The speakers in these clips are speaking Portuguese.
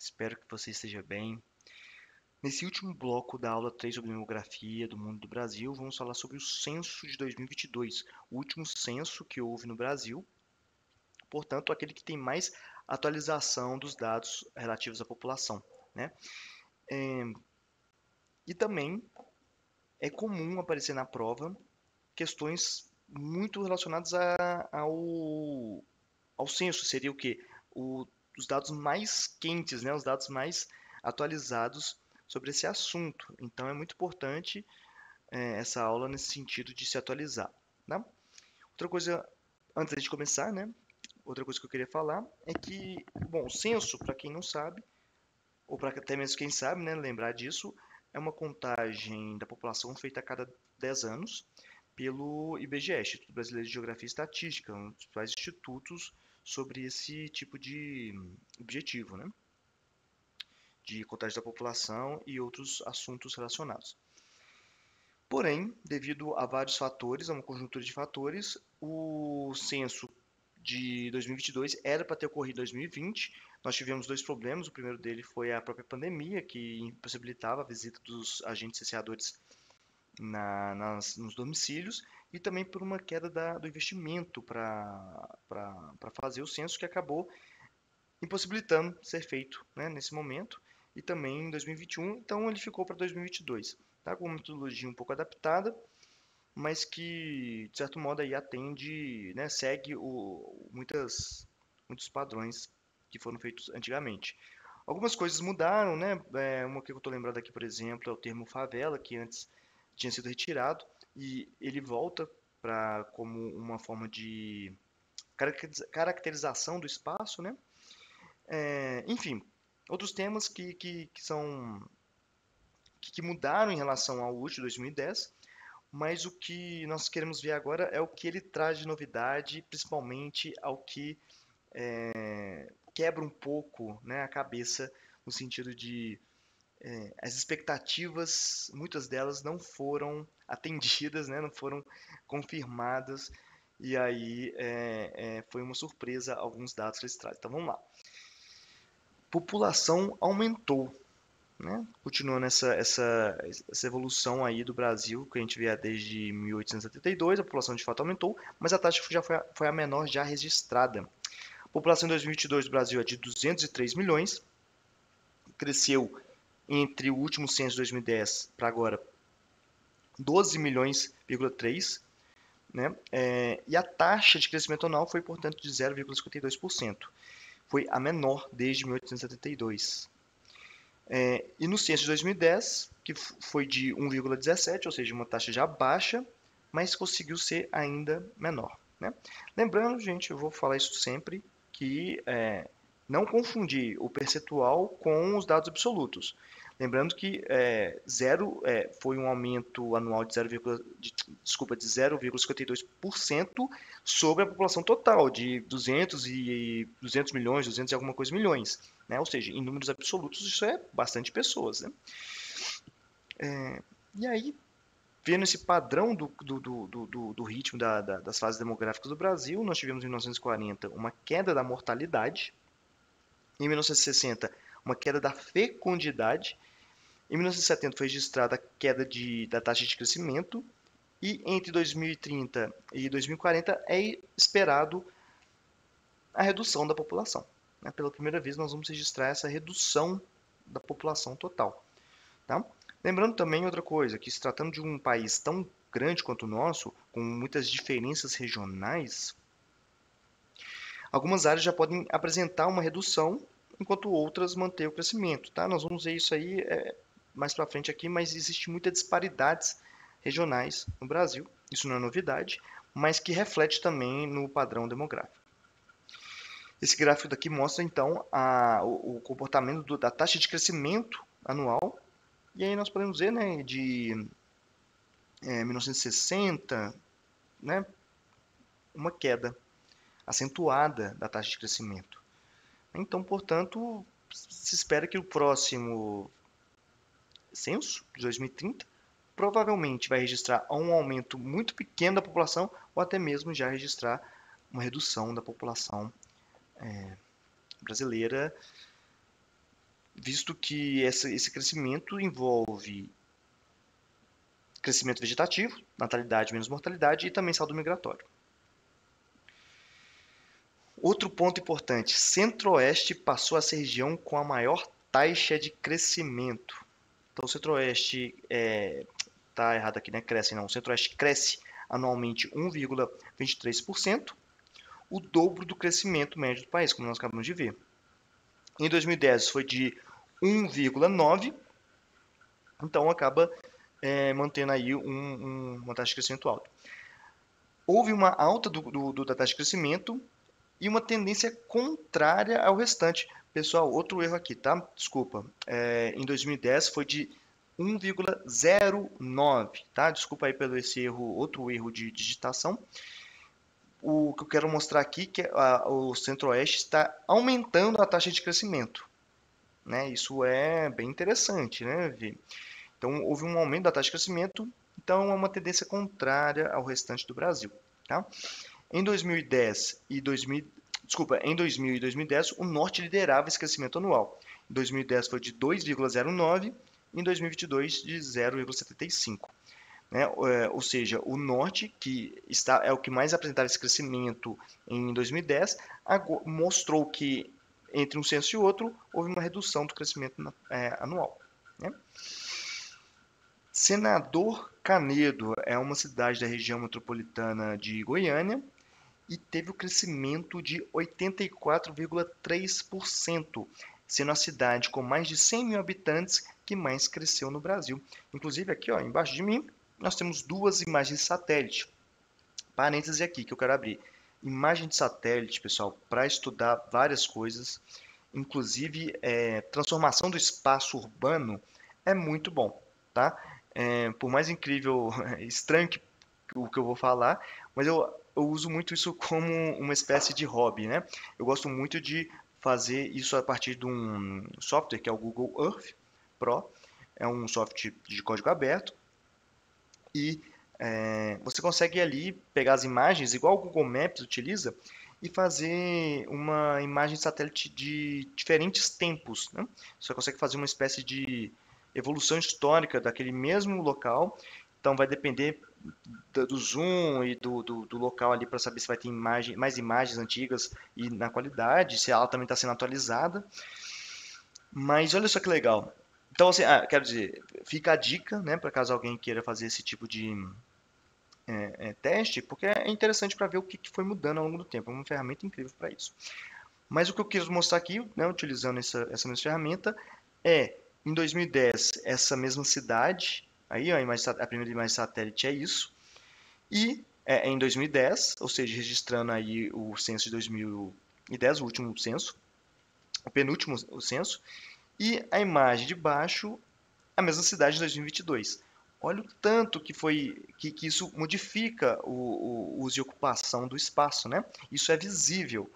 Espero que você esteja bem. Nesse último bloco da aula 3 sobre demografia do mundo do Brasil, vamos falar sobre o censo de 2022, o último censo que houve no Brasil, portanto, aquele que tem mais atualização dos dados relativos à população, né? E também é comum aparecer na prova questões muito relacionadas ao censo. Seria o quê? Os dados mais quentes, né? Os dados mais atualizados sobre esse assunto. Então é muito importante essa aula nesse sentido de se atualizar, né? Outra coisa, antes de começar, né? Outra coisa que eu queria falar é que, bom, o censo, para quem não sabe, ou para até mesmo quem sabe, né, lembrar disso, é uma contagem da população feita a cada 10 anos pelo IBGE, Instituto Brasileiro de Geografia e Estatística, um dos principais institutos sobre esse tipo de objetivo, né? De contagem da população e outros assuntos relacionados. Porém, devido a vários fatores, a uma conjuntura de fatores, o censo de 2022 era para ter ocorrido em 2020. Nós tivemos dois problemas. O primeiro dele foi a própria pandemia, que impossibilitava a visita dos agentes censeadores nos domicílios, e também por uma queda do investimento para fazer o censo, que acabou impossibilitando ser feito, né, nesse momento, e também em 2021, então ele ficou para 2022, tá, com uma metodologia um pouco adaptada, mas que, de certo modo, aí atende, né, segue muitos padrões que foram feitos antigamente. Algumas coisas mudaram, né? Uma que eu estou lembrando aqui, por exemplo, é o termo favela, que antes tinha sido retirado, e ele volta para como uma forma de caracterização do espaço, né? Enfim, outros temas que mudaram em relação ao último 2010, mas o que nós queremos ver agora é o que ele traz de novidade, principalmente ao que quebra um pouco, né, a cabeça, no sentido de as expectativas, muitas delas não foram atendidas, né, não foram confirmadas, e aí foi uma surpresa alguns dados que eles trazem. Então vamos lá. População aumentou, né? Continuando essa evolução aí do Brasil, que a gente vê desde 1872, a população de fato aumentou, mas a taxa já foi a menor já registrada. A população em 2022 do Brasil é de 203 milhões, cresceu entre o último censo de 2010 para agora 12 milhões,3, né? E a taxa de crescimento anual foi, portanto, de 0,52%. Foi a menor desde 1872. E no censo de 2010, que foi de 1,17, ou seja, uma taxa já baixa, mas conseguiu ser ainda menor, né? Lembrando, gente, eu vou falar isso sempre, que não confundir o percentual com os dados absolutos. Lembrando que foi um aumento anual de 0,52% sobre a população total, de 200 milhões, 200 e alguma coisa milhões. Né? Ou seja, em números absolutos isso é bastante pessoas. Né? E aí, vendo esse padrão do ritmo das fases demográficas do Brasil, nós tivemos em 1940 uma queda da mortalidade, em 1960 uma queda da fecundidade, em 1970 foi registrada a queda da taxa de crescimento, e entre 2030 e 2040 é esperado a redução da população. Né? Pela primeira vez nós vamos registrar essa redução da população total. Tá? Lembrando também outra coisa, que se tratando de um país tão grande quanto o nosso, com muitas diferenças regionais, algumas áreas já podem apresentar uma redução, enquanto outras mantêm o crescimento. Tá? Nós vamos ver isso aí mais para frente aqui, mas existe muitas disparidades regionais no Brasil, isso não é novidade, mas que reflete também no padrão demográfico. Esse gráfico daqui mostra então o comportamento da taxa de crescimento anual, e aí nós podemos ver, né, de 1960, né, uma queda acentuada da taxa de crescimento. Então, portanto, se espera que o próximo censo, de 2030, provavelmente vai registrar um aumento muito pequeno da população, ou até mesmo já registrar uma redução da população brasileira, visto que esse crescimento envolve crescimento vegetativo, natalidade menos mortalidade e também saldo migratório. Outro ponto importante, Centro-Oeste passou a ser região com a maior taxa de crescimento. Então, o Centro-Oeste, tá errado aqui, né? Cresce não. O Centro-Oeste cresce anualmente 1,23%, o dobro do crescimento médio do país, como nós acabamos de ver. Em 2010 foi de 1,9%, então acaba mantendo aí uma taxa de crescimento alta. Houve uma alta da taxa de crescimento e uma tendência contrária ao restante. Pessoal, outro erro aqui, tá? Desculpa. Em 2010 foi de 1,09, tá? Desculpa aí pelo esse erro, outro erro de digitação. O que eu quero mostrar aqui é que o Centro-Oeste está aumentando a taxa de crescimento, né? Isso é bem interessante, né? Então, houve um aumento da taxa de crescimento, então é uma tendência contrária ao restante do Brasil, tá? Em 2010 e 2010, o Norte liderava esse crescimento anual. Em 2010 foi de 2,09, em 2022 de 0,75. Né? Ou seja, o Norte, que é o que mais apresentava esse crescimento em 2010, mostrou que entre um censo e outro houve uma redução do crescimento anual. Né? Senador Canedo é uma cidade da região metropolitana de Goiânia e teve o crescimento de 84,3%, sendo a cidade com mais de 100 mil habitantes que mais cresceu no Brasil. Inclusive aqui, ó, embaixo de mim, nós temos duas imagens de satélite. Parênteses aqui que eu quero abrir. Imagem de satélite, pessoal, para estudar várias coisas, inclusive transformação do espaço urbano, é muito bom, tá? Por mais incrível, estranho o que eu vou falar, mas eu uso muito isso como uma espécie de hobby, né? Eu gosto muito de fazer isso a partir de um software que é o Google Earth Pro. É um software de código aberto e você consegue ali pegar as imagens, igual o Google Maps utiliza, e fazer uma imagem de satélite de diferentes tempos, né? Você consegue fazer uma espécie de evolução histórica daquele mesmo local. Então vai depender do zoom e do local ali para saber se vai ter mais imagens antigas e na qualidade, se ela também está sendo atualizada. Mas olha só que legal. Então, assim, quero dizer, fica a dica, né, para caso alguém queira fazer esse tipo de teste, porque é interessante para ver o que foi mudando ao longo do tempo. É uma ferramenta incrível para isso. Mas o que eu quero mostrar aqui, né, utilizando essa mesma ferramenta, em 2010, essa mesma cidade, aí ó, a primeira imagem satélite é isso, e em 2010, ou seja, registrando aí o censo de 2010, o último censo, o penúltimo censo, e a imagem de baixo, a mesma cidade de 2022. Olha o tanto que isso modifica o uso e ocupação do espaço, né? Isso é visível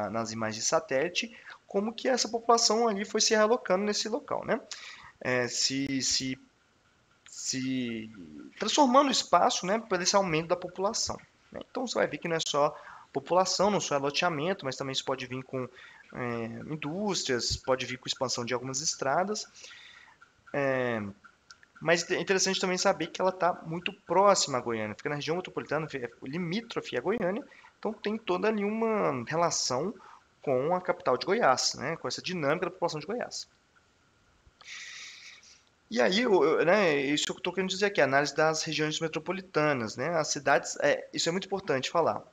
nas imagens de satélite, como que essa população ali foi se realocando nesse local, né? Se transformando o espaço, né, por esse aumento da população. Né? Então você vai ver que não é só população, não só é loteamento, mas também isso pode vir com indústrias, pode vir com expansão de algumas estradas. Mas é interessante também saber que ela está muito próxima à Goiânia, fica na região metropolitana, limítrofe à Goiânia, então tem toda ali uma relação com a capital de Goiás, né, com essa dinâmica da população de Goiás. E aí, né, isso que eu estou querendo dizer aqui, a análise das regiões metropolitanas, né, as cidades, isso é muito importante falar.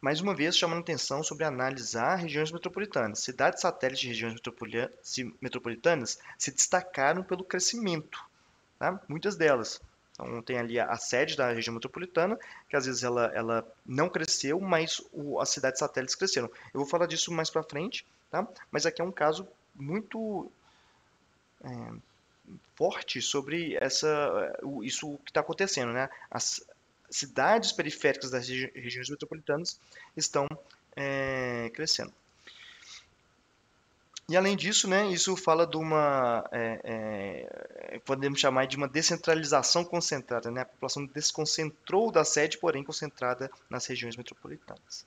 Mais uma vez, chamando atenção sobre analisar regiões metropolitanas. Cidades satélites de regiões metropolitanas se destacaram pelo crescimento, tá? Muitas delas. Então, tem ali a sede da região metropolitana, que às vezes ela não cresceu, mas as cidades satélites cresceram. Eu vou falar disso mais para frente, tá? Mas aqui é um caso muito forte sobre isso que está acontecendo, né? As cidades periféricas das regiões metropolitanas estão crescendo. E além disso, né, isso fala de uma, podemos chamar de uma descentralização concentrada, né? A população desconcentrou da sede, porém concentrada nas regiões metropolitanas.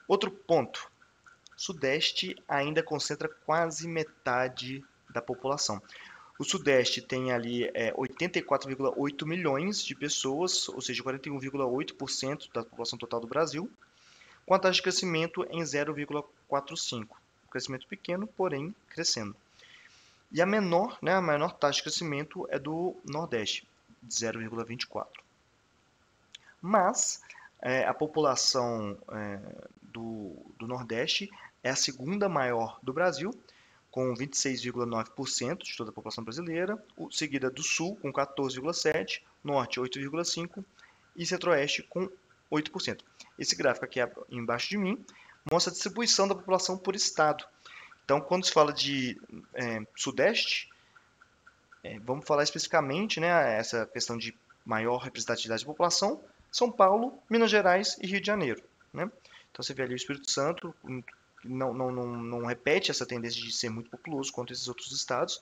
Outro ponto, Sudeste ainda concentra quase metade da população. O Sudeste tem ali 84,8 milhões de pessoas, ou seja, 41,8% da população total do Brasil, com a taxa de crescimento em 0,45. Crescimento pequeno, porém crescendo. E a menor taxa de crescimento é do Nordeste, de 0,24. Mas a população do Nordeste é a segunda maior do Brasil, com 26,9% de toda a população brasileira, seguida do Sul, com 14,7%, Norte, 8,5% e Centro-Oeste, com 8%. Esse gráfico aqui embaixo de mim mostra a distribuição da população por estado. Então, quando se fala de Sudeste, vamos falar especificamente, né, essa questão de maior representatividade da população, São Paulo, Minas Gerais e Rio de Janeiro, né? Então, você vê ali o Espírito Santo, não repete essa tendência de ser muito populoso quanto esses outros estados,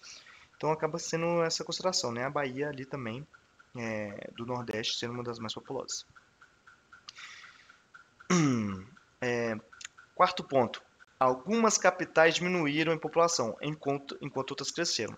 então acaba sendo essa consideração, né? A Bahia ali também, do Nordeste, sendo uma das mais populosas. Quarto ponto. Algumas capitais diminuíram em população, enquanto outras cresceram.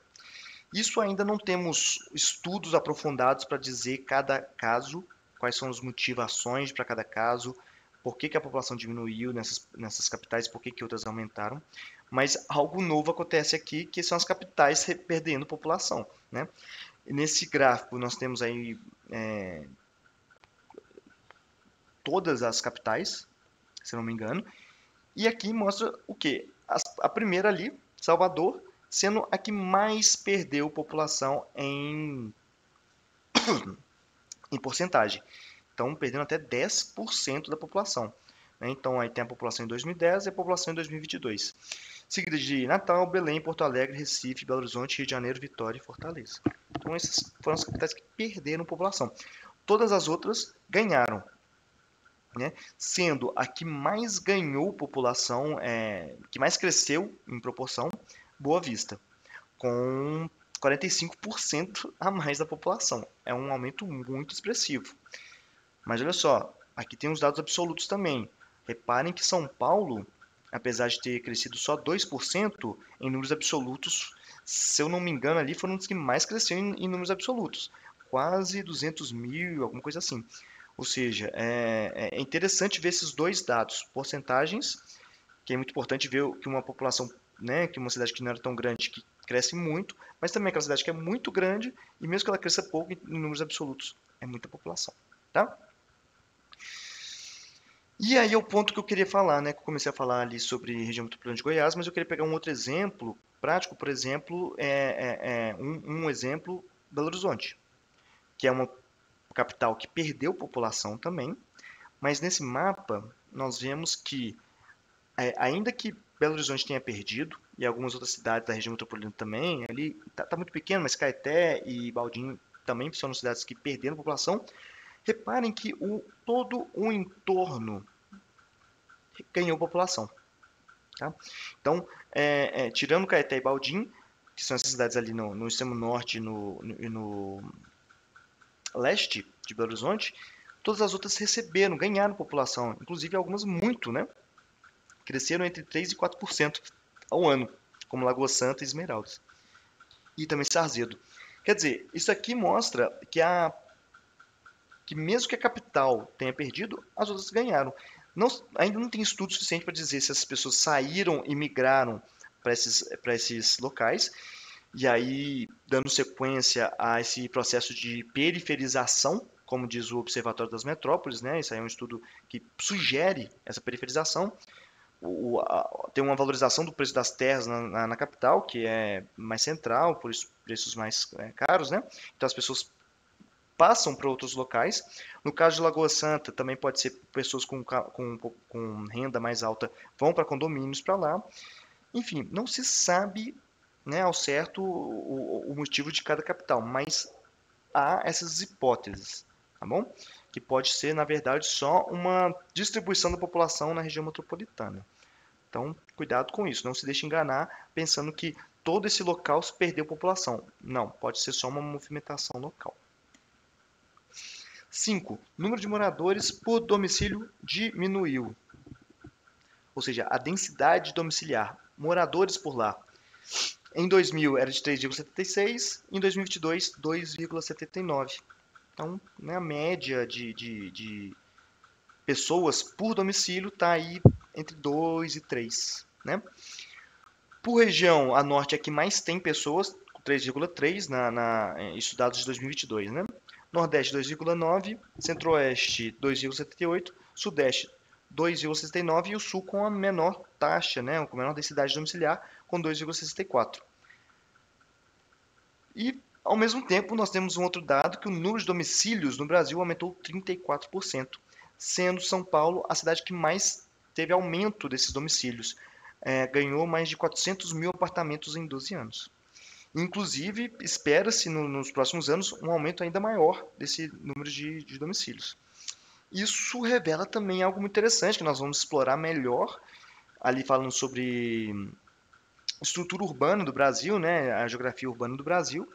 Isso ainda não temos estudos aprofundados para dizer cada caso, quais são as motivações para cada caso, por que a população diminuiu nessas capitais, por que outras aumentaram. Mas algo novo acontece aqui, que são as capitais perdendo população, né? E nesse gráfico nós temos aí todas as capitais, se não me engano, e aqui mostra o quê? A primeira ali, Salvador, sendo a que mais perdeu população em porcentagem. Então, perdendo até 10% da população. Então, aí tem a população em 2010 e a população em 2022. Seguida de Natal, Belém, Porto Alegre, Recife, Belo Horizonte, Rio de Janeiro, Vitória e Fortaleza. Então, essas foram as capitais que perderam população. Todas as outras ganharam, né? Sendo a que mais ganhou população, que mais cresceu em proporção, Boa Vista, com 45% a mais da população. É um aumento muito expressivo. Mas olha só, aqui tem os dados absolutos também. Reparem que São Paulo, apesar de ter crescido só 2%, em números absolutos, se eu não me engano, ali foram os que mais cresceram em números absolutos. Quase 200 mil, alguma coisa assim. Ou seja, é interessante ver esses dois dados, porcentagens, que é muito importante ver que uma população, né, que uma cidade que não era tão grande, que cresce muito, mas também aquela cidade que é muito grande, e mesmo que ela cresça pouco em números absolutos, é muita população, tá? E aí é o ponto que eu queria falar, né, que eu comecei a falar ali sobre região metropolitana de Goiás, mas eu queria pegar um outro exemplo prático, por exemplo, um exemplo, Belo Horizonte, que é uma capital que perdeu população também, mas nesse mapa nós vemos que, ainda que Belo Horizonte tenha perdido, e algumas outras cidades da região metropolitana também, ali tá muito pequeno, mas Caeté e Baldim também são cidades que perderam população. Reparem que todo o entorno ganhou população. Tá? Então, tirando Caeté e Baldim, que são essas cidades ali no extremo norte e no leste de Belo Horizonte, todas as outras ganharam população, inclusive algumas muito, né? Cresceram entre 3% e 4% ao ano, como Lagoa Santa e Esmeraldas. E também Sarzedo. Quer dizer, isso aqui mostra que mesmo que a capital tenha perdido, as outras ganharam. Ainda não tem estudo suficiente para dizer se essas pessoas saíram e migraram para esses locais, e aí dando sequência a esse processo de periferização, como diz o Observatório das Metrópoles, né? Isso aí é um estudo que sugere essa periferização. Tem uma valorização do preço das terras na capital, que é mais central, por isso preços mais caros, né? Então as pessoas passam para outros locais. No caso de Lagoa Santa, também pode ser pessoas com renda mais alta vão para condomínios para lá. Enfim, não se sabe, né, ao certo o motivo de cada capital, mas há essas hipóteses, tá bom? Que pode ser, na verdade, só uma distribuição da população na região metropolitana. Então, cuidado com isso, não se deixe enganar pensando que todo esse local se perdeu população. Não, pode ser só uma movimentação local. 5. Número de moradores por domicílio diminuiu. ou seja, a densidade domiciliar, moradores por lá. Em 2000 era de 3,76, em 2022, 2,79. Então, né, a média de pessoas por domicílio está aí entre 2 e 3, né? Por região, a norte é que mais tem pessoas, 3,3, isso dados de 2022, né? Nordeste, 2,9, Centro-Oeste, 2,78, Sudeste, 2,69 e o Sul com a menor taxa, né? Com a menor densidade domiciliar, com 2,64. E, ao mesmo tempo, nós temos um outro dado que o número de domicílios no Brasil aumentou 34%, sendo São Paulo a cidade que mais teve aumento desses domicílios. Ganhou mais de 400 mil apartamentos em 12 anos. Inclusive, espera-se nos próximos anos um aumento ainda maior desse número de domicílios. Isso revela também algo muito interessante que nós vamos explorar melhor, ali falando sobre estrutura urbana do Brasil, né, a geografia urbana do Brasil,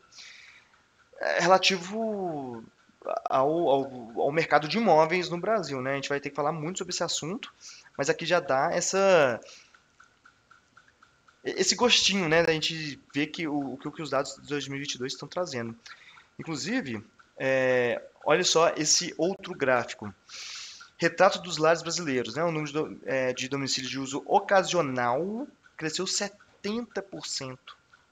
relativo ao mercado de imóveis no Brasil, né? A gente vai ter que falar muito sobre esse assunto, mas aqui já dá esse gostinho, né, da gente ver o que os dados de 2022 estão trazendo. Inclusive, olha só esse outro gráfico. Retrato dos lares brasileiros, né? O número de domicílios de uso ocasional cresceu 70%.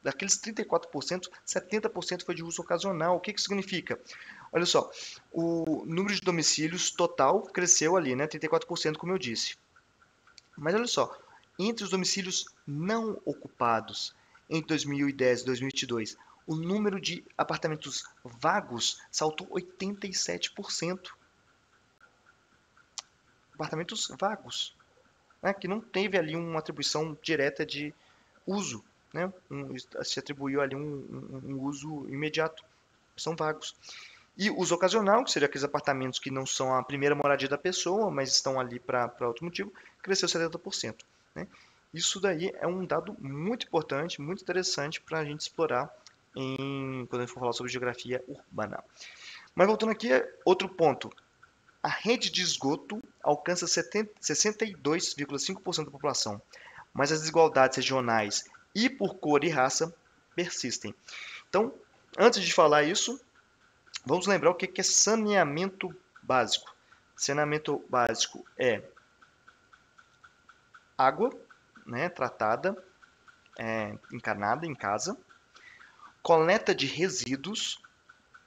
Daqueles 34%, 70% foi de uso ocasional. O que isso significa? Olha só, o número de domicílios total cresceu ali, né? 34%, como eu disse. Mas olha só, entre os domicílios não ocupados entre 2010 e 2022, o número de apartamentos vagos saltou 87%. Apartamentos vagos, né, que não teve ali uma atribuição direta de uso, né, se atribuiu ali um uso imediato, são vagos. E uso ocasional, que seria aqueles apartamentos que não são a primeira moradia da pessoa, mas estão ali para outro motivo, cresceu 70%. Né? Isso daí é um dado muito importante, muito interessante para a gente explorar quando a gente for falar sobre geografia urbana. Mas voltando aqui, outro ponto. A rede de esgoto alcança 62,5% da população, mas as desigualdades regionais e por cor e raça persistem. Então, antes de falar isso, vamos lembrar o que é saneamento básico. Saneamento básico é água, né, tratada, encanada em casa, coleta de resíduos.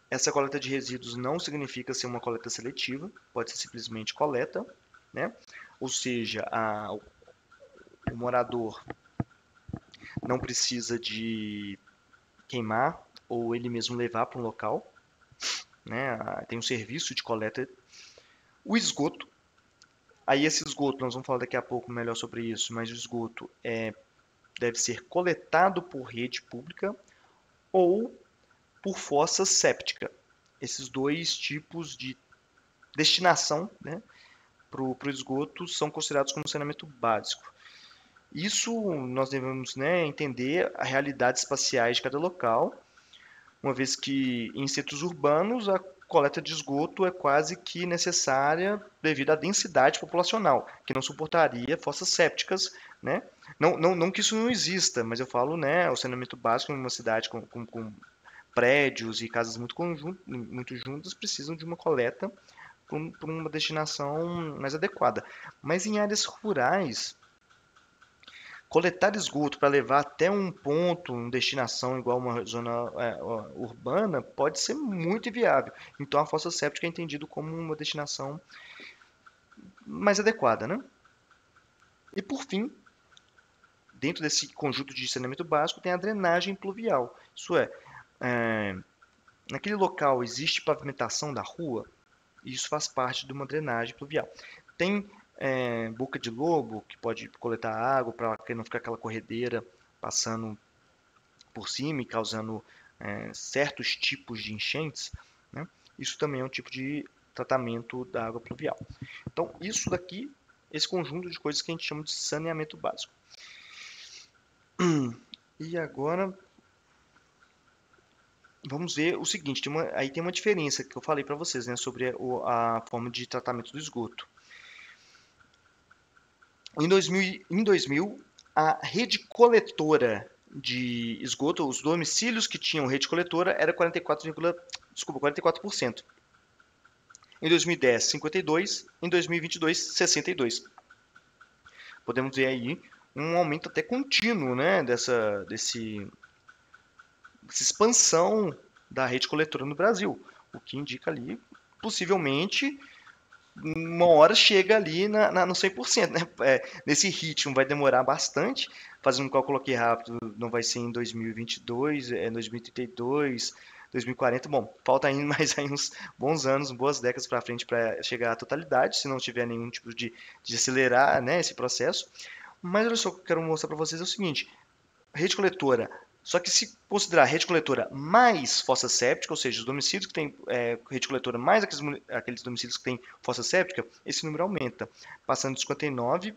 Essa coleta de resíduos não significa ser uma coleta seletiva, pode ser simplesmente coleta, né? Ou seja, o morador não precisa de queimar ou ele mesmo levar para um local, né? Tem um serviço de coleta. O esgoto, aí esse esgoto, nós vamos falar daqui a pouco melhor sobre isso, mas o esgoto deve ser coletado por rede pública ou por fossa séptica. Esses dois tipos de destinação, né, para o esgoto são considerados como saneamento básico. Isso nós devemos, né, entender a realidade espaciais de cada local, uma vez que em centros urbanos a coleta de esgoto é quase que necessária devido à densidade populacional, que não suportaria fossas sépticas, né? Não que isso não exista, mas eu falo, né, o saneamento básico em uma cidade com prédios e casas muito juntas precisam de uma coleta para uma destinação mais adequada. Mas em áreas rurais, coletar esgoto para levar até um ponto, uma destinação igual uma zona urbana, pode ser muito inviável. Então a fossa séptica é entendido como uma destinação mais adequada, né? E por fim, dentro desse conjunto de saneamento básico, tem a drenagem pluvial. Isso naquele local existe pavimentação da rua, isso faz parte de uma drenagem pluvial. Tem boca de lobo, que pode coletar água para que não ficar aquela corredeira passando por cima e causando certos tipos de enchentes, né? Isso também é um tipo de tratamento da água pluvial. Então, isso daqui, esse conjunto de coisas que a gente chama de saneamento básico. E agora, vamos ver o seguinte, aí tem uma diferença que eu falei para vocês, né, sobre a forma de tratamento do esgoto. Em 2000, a rede coletora de esgoto, os domicílios que tinham rede coletora, era 44%. Em 2010, 52%. Em 2022, 62%. Podemos ver aí um aumento até contínuo, né, dessa expansão da rede coletora no Brasil, o que indica ali, possivelmente, uma hora chega ali no 100%, né? Nesse ritmo vai demorar bastante, fazendo um cálculo aqui rápido, não vai ser em 2022, é 2032, 2040, bom, falta ainda mais aí uns bons anos, boas décadas para frente para chegar à totalidade, se não tiver nenhum tipo de acelerar, né, esse processo. Mas olha só, o que eu quero mostrar para vocês é o seguinte, rede coletora. Só que se considerar rede coletora mais fossa séptica, ou seja, os domicílios que têm rede coletora mais aqueles domicílios que têm fossa séptica, esse número aumenta, passando de 59%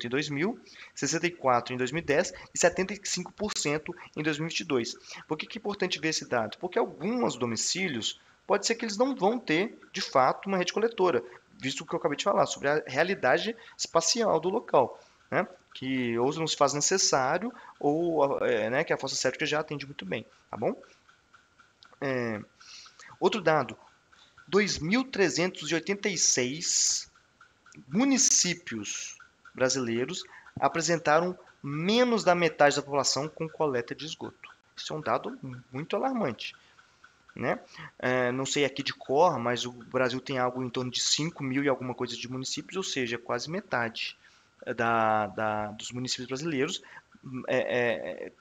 em 2000, 64% em 2010 e 75% em 2022. Por que é importante ver esse dado? Porque alguns domicílios, pode ser que eles não vão ter, de fato, uma rede coletora, visto o que eu acabei de falar, sobre a realidade espacial do local, né? Que ou não se faz necessário, ou né, que a fossa séptica já atende muito bem, tá bom? Outro dado, 2.386 municípios brasileiros apresentaram menos da metade da população com coleta de esgoto. Isso é um dado muito alarmante, né? Não sei aqui de cor, mas o Brasil tem algo em torno de 5 mil e alguma coisa de municípios, ou seja, quase metade dos municípios brasileiros, é, é,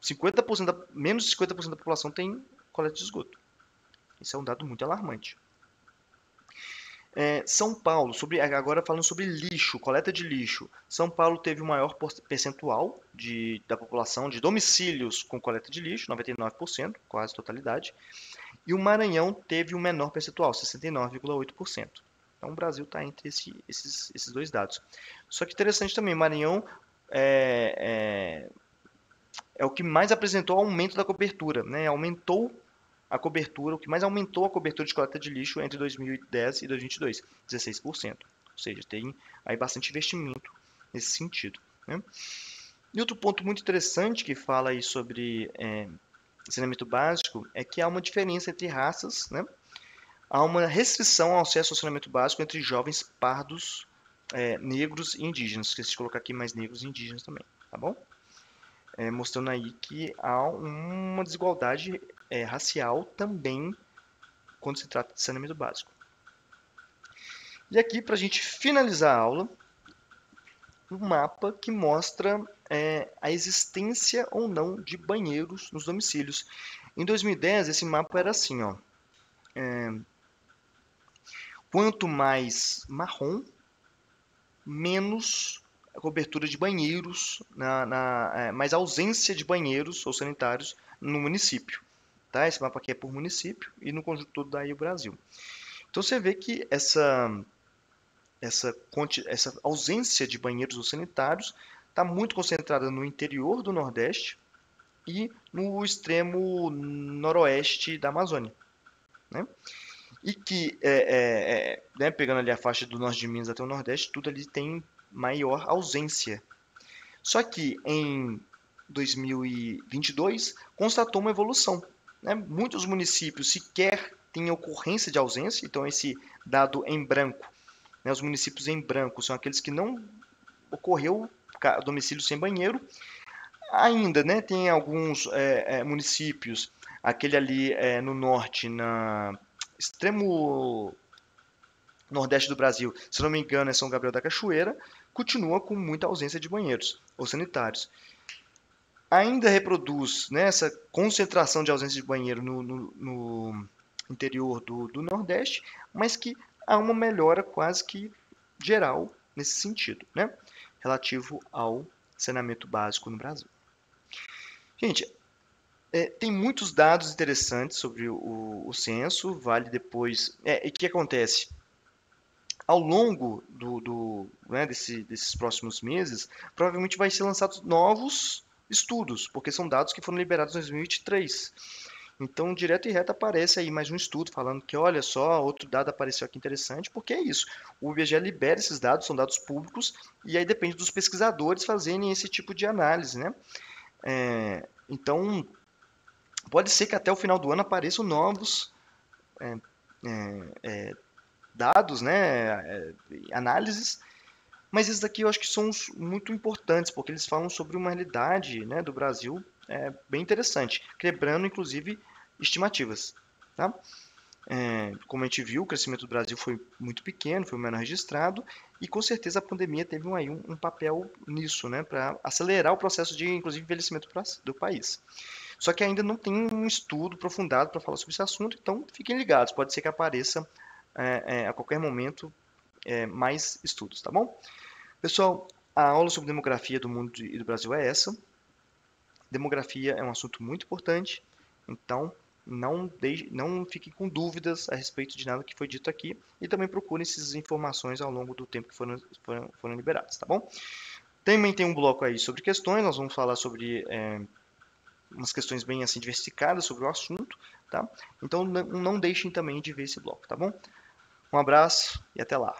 50% menos de 50% da população tem coleta de esgoto. Isso é um dado muito alarmante. São Paulo, agora falando sobre lixo, coleta de lixo. São Paulo teve o maior percentual da população de domicílios com coleta de lixo, 99%, quase totalidade. E o Maranhão teve o menor percentual, 69,8%. Então o Brasil está entre esses dois dados. Só que interessante também, Maranhão é o que mais apresentou aumento da cobertura, né? Aumentou a cobertura, o que mais aumentou a cobertura de coleta de lixo entre 2010 e 2022, 16%. Ou seja, tem aí bastante investimento nesse sentido, né? E outro ponto muito interessante que fala aí sobre saneamento básico é que há uma diferença entre raças, né? Há uma restrição ao acesso ao saneamento básico entre jovens pardos, negros e indígenas. Esqueci de colocar aqui mais negros e indígenas também, tá bom? Mostrando aí que há uma desigualdade racial também quando se trata de saneamento básico. E aqui, para a gente finalizar a aula, um mapa que mostra a existência ou não de banheiros nos domicílios. Em 2010, esse mapa era assim, ó. Quanto mais marrom, menos a cobertura de banheiros, mais ausência de banheiros ou sanitários no município. Tá? Esse mapa aqui é por município e no conjunto todo daí o Brasil. Então você vê que essa ausência de banheiros ou sanitários está muito concentrada no interior do Nordeste e no extremo noroeste da Amazônia, né? E que, né, pegando ali a faixa do norte de Minas até o Nordeste, tudo ali tem maior ausência. Só que em 2022 constatou uma evolução, né? Muitos municípios sequer têm ocorrência de ausência, então esse dado em branco, né, os municípios em branco são aqueles que não ocorreu domicílio sem banheiro. Ainda, né, tem alguns municípios, aquele ali no norte, na extremo nordeste do Brasil, se não me engano é São Gabriel da Cachoeira, continua com muita ausência de banheiros ou sanitários. Ainda reproduz, né, essa concentração de ausência de banheiro no interior do Nordeste, mas que há uma melhora quase que geral nesse sentido, né, relativo ao saneamento básico no Brasil. Gente, tem muitos dados interessantes sobre o censo, vale depois... e o que acontece? Ao longo né, desses próximos meses, provavelmente vai ser lançados novos estudos, porque são dados que foram liberados em 2023. Então, direto e reto aparece aí mais um estudo falando que, olha só, outro dado apareceu aqui interessante, porque é isso. O IBGE libera esses dados, são dados públicos, e aí depende dos pesquisadores fazerem esse tipo de análise, né? Então, pode ser que até o final do ano apareçam novos dados, né? Análises, mas esses daqui eu acho que são muito importantes, porque eles falam sobre uma realidade, né, do Brasil bem interessante, quebrando inclusive estimativas, tá? Como a gente viu, o crescimento do Brasil foi muito pequeno, foi o menor registrado, e com certeza a pandemia teve um papel nisso, né, para acelerar o processo de, inclusive, envelhecimento do país. Só que ainda não tem um estudo aprofundado para falar sobre esse assunto, então fiquem ligados, pode ser que apareça a qualquer momento mais estudos, tá bom? Pessoal, a aula sobre demografia do mundo e do Brasil é essa. Demografia é um assunto muito importante, então não fiquem com dúvidas a respeito de nada que foi dito aqui e também procurem essas informações ao longo do tempo que foram liberadas, tá bom? Também tem um bloco aí sobre questões, nós vamos falar sobre umas questões bem assim diversificadas sobre o assunto, tá? Então não deixem também de ver esse bloco, tá bom? Um abraço e até lá.